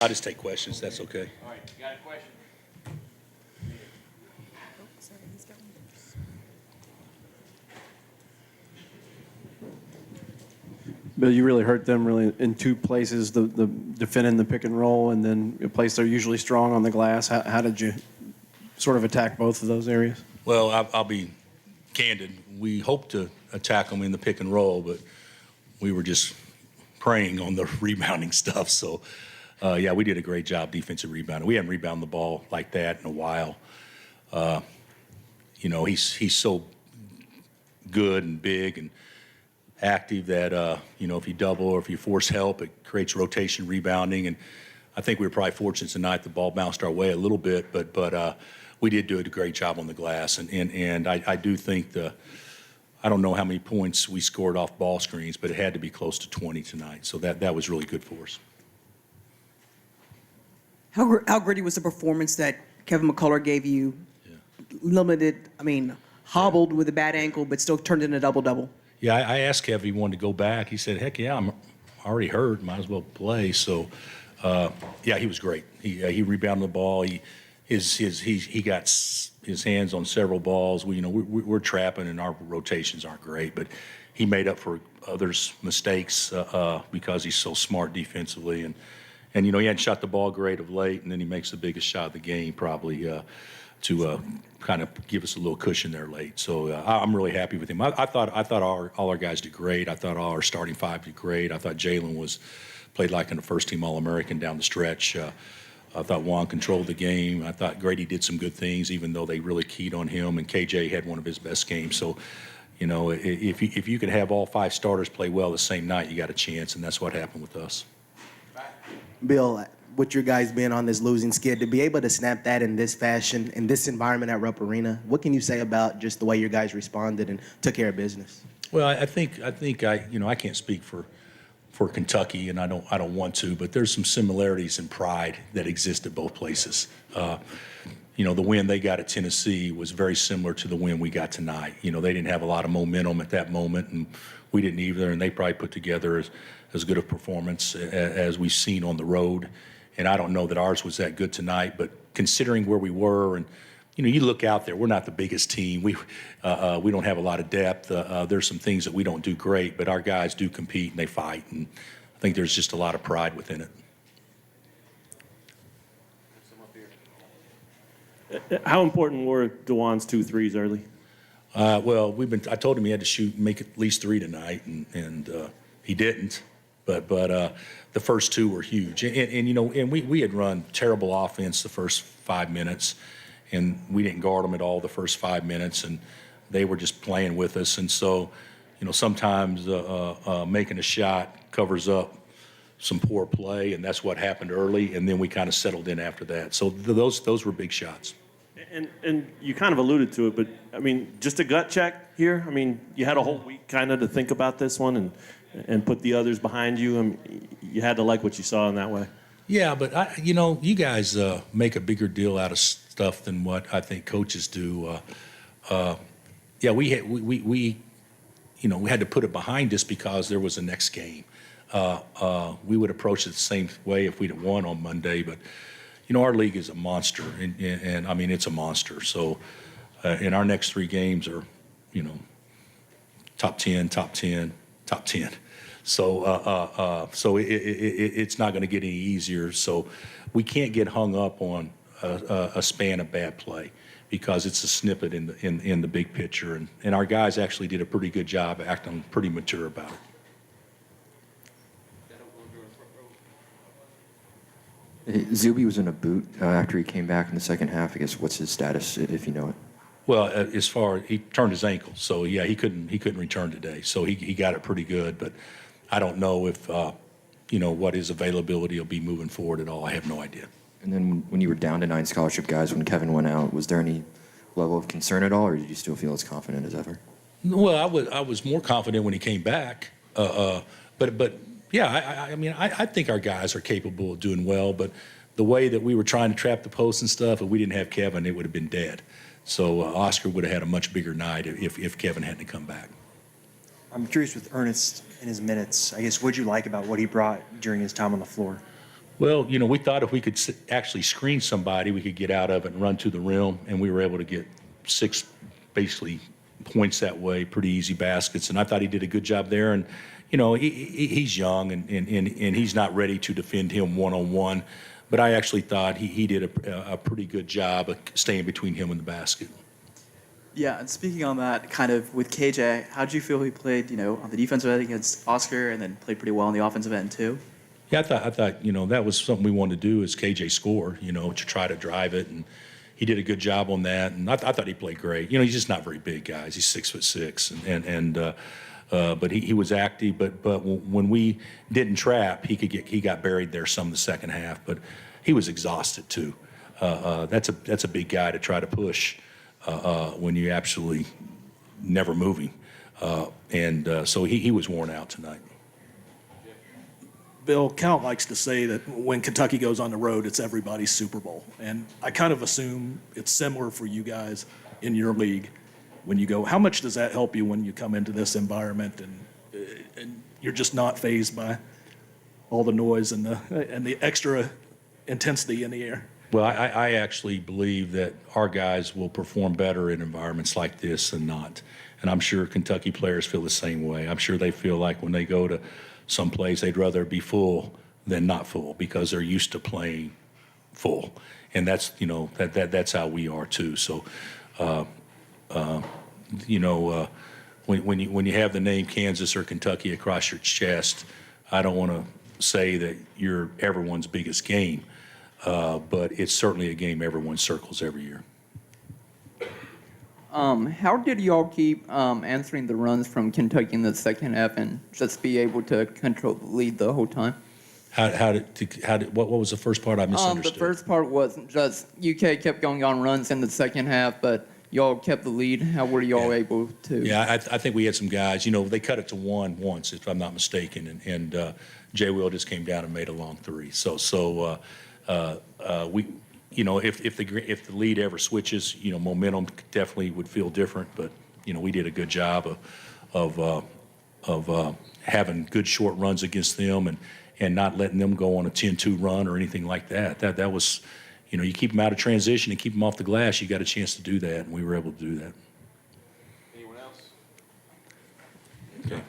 I'll just take questions. That's okay. All right, you got a question? Bill, you really hurt them really in two places, the defending the pick and roll and then a place they're usually strong on the glass. How did you sort of attack both of those areas? Well, I'll be candid. We hoped to attack them in the pick and roll, but we were just preying on the rebounding stuff. So, yeah, we did a great job defensive rebounding. We haven't rebounded the ball like that in a while. He's so good and big and active that, if you double or if you force help, it creates rotation rebounding. And I think we were probably fortunate tonight the ball bounced our way a little bit, but we did do a great job on the glass. And I do think I don't know how many points we scored off ball screens, but it had to be close to 20 tonight. So that was really good for us. How gritty was the performance that Kevin McCullough gave you? Yeah. Limited, hobbled with a bad ankle, but still turned in a double-double. Yeah, I asked Kev if he wanted to go back. He said, heck yeah, I'm already hurt. Might as well play. So, yeah, he was great. He rebounded the ball. He got his hands on several balls. We're trapping and our rotations aren't great, but he made up for others' mistakes because he's so smart defensively. And he hadn't shot the ball great of late, and then he makes the biggest shot of the game probably to kind of give us a little cushion there late. So I'm really happy with him. I thought all our guys did great. I thought all our starting five did great. I thought Jalen played like in a first-team All-American down the stretch. I thought Juan controlled the game. I thought Grady did some good things, even though they really keyed on him. And KJ had one of his best games. So, if you could have all five starters play well the same night, you got a chance, and that's what happened with us. Bill, with your guys being on this losing skid, to be able to snap that in this fashion, in this environment at Rupp Arena, what can you say about just the way your guys responded and took care of business? Well, I think I can't speak for Kentucky, and I don't want to, but there's some similarities in pride that exist at both places. The win they got at Tennessee was very similar to the win we got tonight. They didn't have a lot of momentum at that moment, and we didn't either, and they probably put together as good a performance as we've seen on the road. And I don't know that ours was that good tonight, but considering where we were and, you look out there, we're not the biggest team. We don't have a lot of depth. There's some things that we don't do great, but our guys do compete and they fight. And I think there's just a lot of pride within How important were DeJuan's 2 threes early? Well, I told him he had to make at least 3 tonight, and he didn't. But the first 2 were huge. And we had run terrible offense the first 5 minutes, and we didn't guard them at all the first 5 minutes, and they were just playing with us. And so, sometimes making a shot covers up some poor play, and that's what happened early, and then we kind of settled in after that. So those were big shots. And you kind of alluded to it, but, just a gut check here. You had a whole week kind of to think about this one and put the others behind you. You had to like what you saw in that way. Yeah, but you guys make a bigger deal out of stuff than what I think coaches do. Yeah, we had to put it behind us because there was a next game. We would approach it the same way if we'd have won on Monday, but our league is a monster, and it's a monster. So, and our next 3 games are, top 10, top 10, top 10. So, it's not going to get any easier. So, we can't get hung up on a span of bad play because it's a snippet in the big picture, and our guys actually did a pretty good job acting pretty mature about it. Zuby was in a boot after he came back in the second half. I guess what's his status, if you know it? Well, he turned his ankle, so yeah, he couldn't return today. So he got it pretty good, but I don't know if what his availability will be moving forward at all. I have no idea. And then when you were down to 9 scholarship guys when Kevin went out, was there any level of concern at all, or did you still feel as confident as ever? Well, I was more confident when he came back, but. Yeah, I think our guys are capable of doing well, but the way that we were trying to trap the post and stuff, if we didn't have Kevin, it would have been dead. So Oscar would have had a much bigger night if Kevin hadn't come back. I'm curious with Ernest and his minutes. I guess, what'd you like about what he brought during his time on the floor? Well, we thought if we could actually screen somebody, we could get out of it and run to the rim, and we were able to get 6 basically points that way, pretty easy baskets. And I thought he did a good job there. And he's young and he's not ready to defend him one-on-one. But I actually thought he did a pretty good job of staying between him and the basket. Yeah, and speaking on that, kind of with KJ, how did you feel he played, on the defensive end against Oscar, and then played pretty well on the offensive end too? Yeah, I thought that was something we wanted to do as KJ score, to try to drive it, and he did a good job on that. And I thought he played great. He's just not very big, guys. He's 6'6", but he was active. But when we didn't trap, he got buried there some of the second half. But he was exhausted too. That's a big guy to try to push when you absolutely never moving. So he was worn out tonight. Bill, Cal likes to say that when Kentucky goes on the road, it's everybody's Super Bowl. And I kind of assume it's similar for you guys in your league when you go. How much does that help you when you come into this environment and you're just not fazed by all the noise and the extra intensity in the air? Well, I actually believe that our guys will perform better in environments like this than not. And I'm sure Kentucky players feel the same way. I'm sure they feel like when they go to someplace, they'd rather be full than not full because they're used to playing full. And that's, that's how we are too. So, when you have the name Kansas or Kentucky across your chest, I don't want to say that you're everyone's biggest game, but it's certainly a game everyone circles every year. How did y'all keep answering the runs from Kentucky in the second half and just be able to control the lead the whole time? What was the first part I misunderstood? The first part was just UK kept going on runs in the second half, but y'all kept the lead. How were y'all able to? Yeah, I think we had some guys. They cut it to 1 once, if I'm not mistaken, and Jay Will just came down and made a long 3. So we. If the lead ever switches, momentum definitely would feel different. But we did a good job of having good short runs against them and not letting them go on a 10-2 run or anything like that. That was, you keep them out of transition and keep them off the glass. You got a chance to do that, and we were able to do that. Anyone else? Okay.